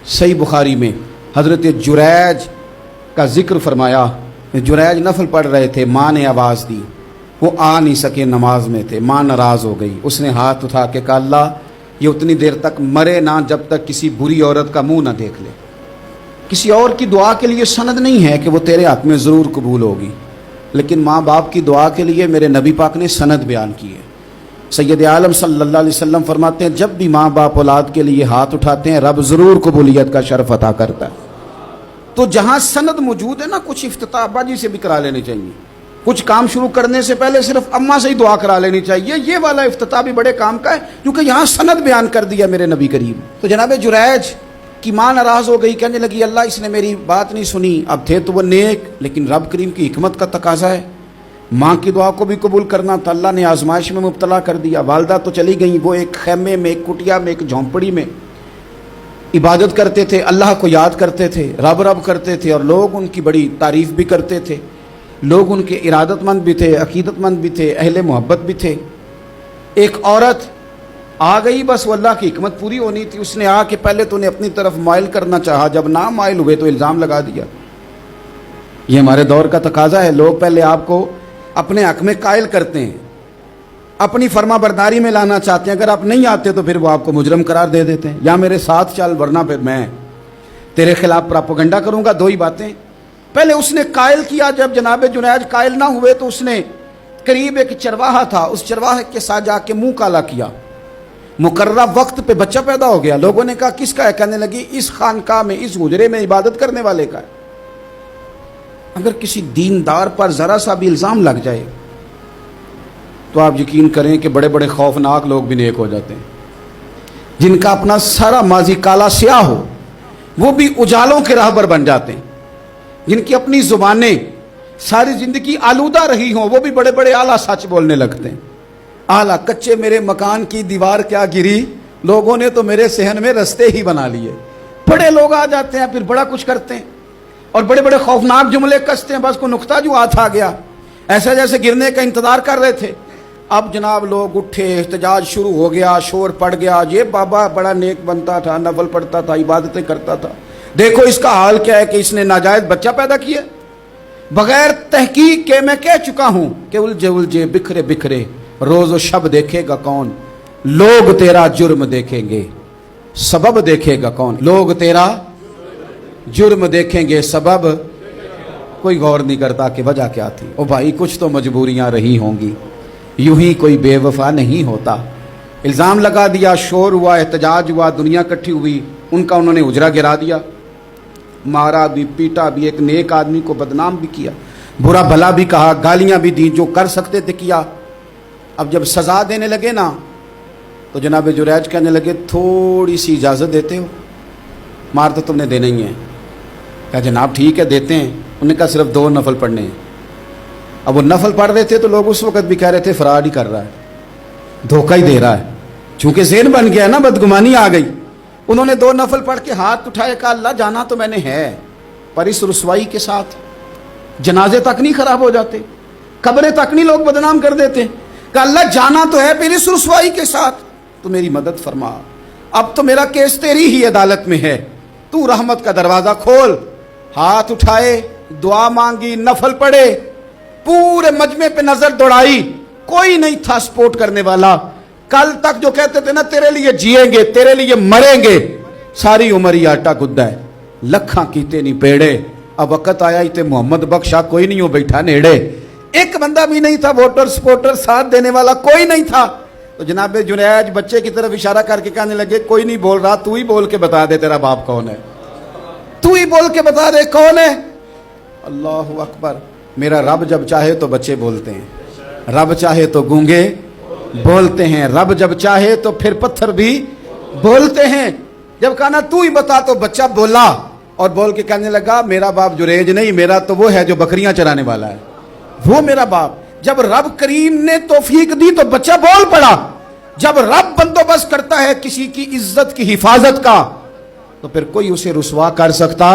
صحیح بخاری میں حضرت جریج کا ذکر فرمایا، جریج نفل پڑھ رہے تھے، ماں نے آواز دی، وہ آ نہیں سکے، نماز میں تھے، ماں ناراض ہو گئی، اس نے ہاتھ اٹھا کے کہا اللہ یہ اتنی دیر تک مرے نہ جب تک کسی بری عورت کا منہ نہ دیکھ لے۔ کسی اور کی دعا کے لیے سند نہیں ہے کہ وہ تیرے ہاتھ میں ضرور قبول ہوگی، لیکن ماں باپ کی دعا کے لیے میرے نبی پاک نے سند بیان کی ہے۔ سید عالم صلی اللہ علیہ وسلم فرماتے ہیں جب بھی ماں باپ اولاد کے لیے ہاتھ اٹھاتے ہیں رب ضرور قبولیت کا شرف عطا کرتا ہے۔ تو جہاں سند موجود ہے نا، کچھ افتتاح ابا جی سے بھی کرا لینے چاہیے، کچھ کام شروع کرنے سے پہلے صرف اماں سے ہی دعا کرا لینی چاہیے، یہ والا افتتاح بھی بڑے کام کا ہے کیونکہ یہاں سند بیان کر دیا میرے نبی کریم۔ تو جناب جریج کی ماں ناراض ہو گئی، کہنے لگی اللہ اس نے میری بات نہیں سنی، اب تھے تو وہ نیک لیکن رب کریم کی حکمت کا تقاضا ہے، ماں کی دعا کو بھی قبول کرنا تھا، اللہ نے آزمائش میں مبتلا کر دیا۔ والدہ تو چلی گئیں، وہ ایک خیمے میں، ایک کٹیا میں، ایک جھونپڑی میں عبادت کرتے تھے، اللہ کو یاد کرتے تھے، رب رب کرتے تھے، اور لوگ ان کی بڑی تعریف بھی کرتے تھے، لوگ ان کے ارادت مند بھی تھے، عقیدت مند بھی تھے، اہل محبت بھی تھے۔ ایک عورت آ گئی، بس وہ اللہ کی حکمت پوری ہونی تھی، اس نے آ کے پہلے تو انہیں اپنی طرف مائل کرنا چاہا، جب نہ مائل ہوئے تو الزام لگا دیا۔ یہ ہمارے دور کا تقاضا ہے، لوگ پہلے آپ کو اپنے حق میں قائل کرتے ہیں، اپنی فرما برداری میں لانا چاہتے ہیں، اگر آپ نہیں آتے تو پھر وہ آپ کو مجرم قرار دے دیتے ہیں، یا میرے ساتھ چل ورنہ پھر میں تیرے خلاف پراپیگنڈا کروں گا، دو ہی باتیں۔ پہلے اس نے قائل کیا، جب جناب جنید قائل نہ ہوئے تو اس نے قریب ایک چرواہا تھا، اس چرواہے کے ساتھ جا کے منہ کالا کیا، مقررہ وقت پہ بچہ پیدا ہو گیا۔ لوگوں نے کہا کس کا ہے؟ کہنے لگی اس خانقاہ میں، اس حجرے میں عبادت کرنے والے کا ہے۔ اگر کسی دیندار پر ذرا سا بھی الزام لگ جائے تو آپ یقین کریں کہ بڑے بڑے خوفناک لوگ بھی نیک ہو جاتے ہیں، جن کا اپنا سارا ماضی کالا سیاہ ہو وہ بھی اجالوں کے راہبر بن جاتے ہیں، جن کی اپنی زبانیں ساری زندگی آلودہ رہی ہوں وہ بھی بڑے بڑے اعلیٰ سچ بولنے لگتے ہیں۔ اعلیٰ کچے میرے مکان کی دیوار کیا گری، لوگوں نے تو میرے صحن میں رستے ہی بنا لیے۔ بڑے لوگ آ جاتے ہیں، پھر بڑا کچھ کرتے ہیں اور بڑے بڑے خوفناک جملے کستے ہیں، بس کو نقطہ جو ہاتھ آ گیا، ایسا جیسے گرنے کا انتظار کر رہے تھے۔ اب جناب لوگ اٹھے، احتجاج شروع ہو گیا، شور پڑ گیا، یہ بابا بڑا نیک بنتا تھا، نفل پڑھتا تھا، عبادتیں کرتا تھا، دیکھو اس کا حال کیا ہے کہ اس نے ناجائز بچہ پیدا کیا۔ بغیر تحقیق کے میں کہہ چکا ہوں کہ الجھے الجھے بکھرے بکھرے روز و شب دیکھے گا کون، لوگ تیرا جرم دیکھیں گے سبب دیکھے گا کون، لوگ تیرا جرم دیکھیں گے سبب کوئی غور نہیں کرتا کہ وجہ کیا تھی۔ او بھائی کچھ تو مجبوریاں رہی ہوں گی، یوں ہی کوئی بے وفا نہیں ہوتا۔ الزام لگا دیا، شور ہوا، احتجاج ہوا، دنیا اکٹھی ہوئی، ان کا انہوں نے اجرا گرا دیا، مارا بھی، پیٹا بھی، ایک نیک آدمی کو بدنام بھی کیا، برا بھلا بھی کہا، گالیاں بھی دیں، جو کر سکتے تھے کیا۔ اب جب سزا دینے لگے نا تو جناب جریج کہنے لگے تھوڑی سی اجازت دیتے ہو، مار تو تم نے دینا ہی ہے۔ کہا جناب ٹھیک ہے دیتے ہیں۔ انہوں نے کہا صرف 2 نفل پڑھنے ہیں۔ اب وہ نفل پڑھ رہے تھے تو لوگ اس وقت بھی کہہ رہے تھے فراڈ ہی کر رہا ہے، دھوکہ ہی دے رہا ہے، چونکہ ذہن بن گیا نا، بدگمانی آ گئی۔ انہوں نے 2 نفل پڑھ کے ہاتھ اٹھائے، کہا اللہ جانا تو میں نے ہے، پر اس رسوائی کے ساتھ جنازے تک نہیں خراب ہو جاتے، قبریں تک نہیں لوگ بدنام کر دیتے، کہا اللہ جانا تو ہے، پھر اس رسوائی کے ساتھ تو میری مدد فرما، اب تو میرا کیس تیری ہی عدالت میں ہے، تو رحمت کا دروازہ کھول۔ ہاتھ اٹھائے، دعا مانگی، نفل پڑھے، پورے مجمع پہ نظر دوڑائی، کوئی نہیں تھا سپورٹ کرنے والا۔ کل تک جو کہتے تھے نا تیرے لیے جیئیں گے، تیرے لیے مریں گے، ساری عمر ہی آٹا گدا ہے، لکھاں کیتے نہیں پیڑے، اب وقت آیا ہی تے محمد بخشا کوئی نہیں ہو بیٹھا نیڑے، ایک بندہ بھی نہیں تھا ووٹر سپورٹر ساتھ دینے والا کوئی نہیں تھا۔ تو جناب جنید بچے کی طرف اشارہ کر کے کہنے لگے کوئی نہیں بول رہا، تو ہی بول کے بتا دے تیرا باپ کون ہے، تو ہی بول کے بتا دے کون ہے۔ اللہ اکبر۔ میرا رب جب چاہے تو بچے بولتے ہیں، رب چاہے تو گونگے بولتے ہیں، رب جب چاہے تو پھر پتھر بھی بولتے ہیں۔ جب کہا نا تو ہی بتا تو بچہ بولا اور بول کے کہنے لگا میرا باپ جریج نہیں، میرا تو وہ ہے جو بکریاں چرانے والا ہے، وہ میرا باپ۔ جب رب کریم نے توفیق دی تو بچہ بول پڑا۔ جب رب بندوبست کرتا ہے کسی کی عزت کی حفاظت کا تو پھر کوئی اسے رسوا کر سکتا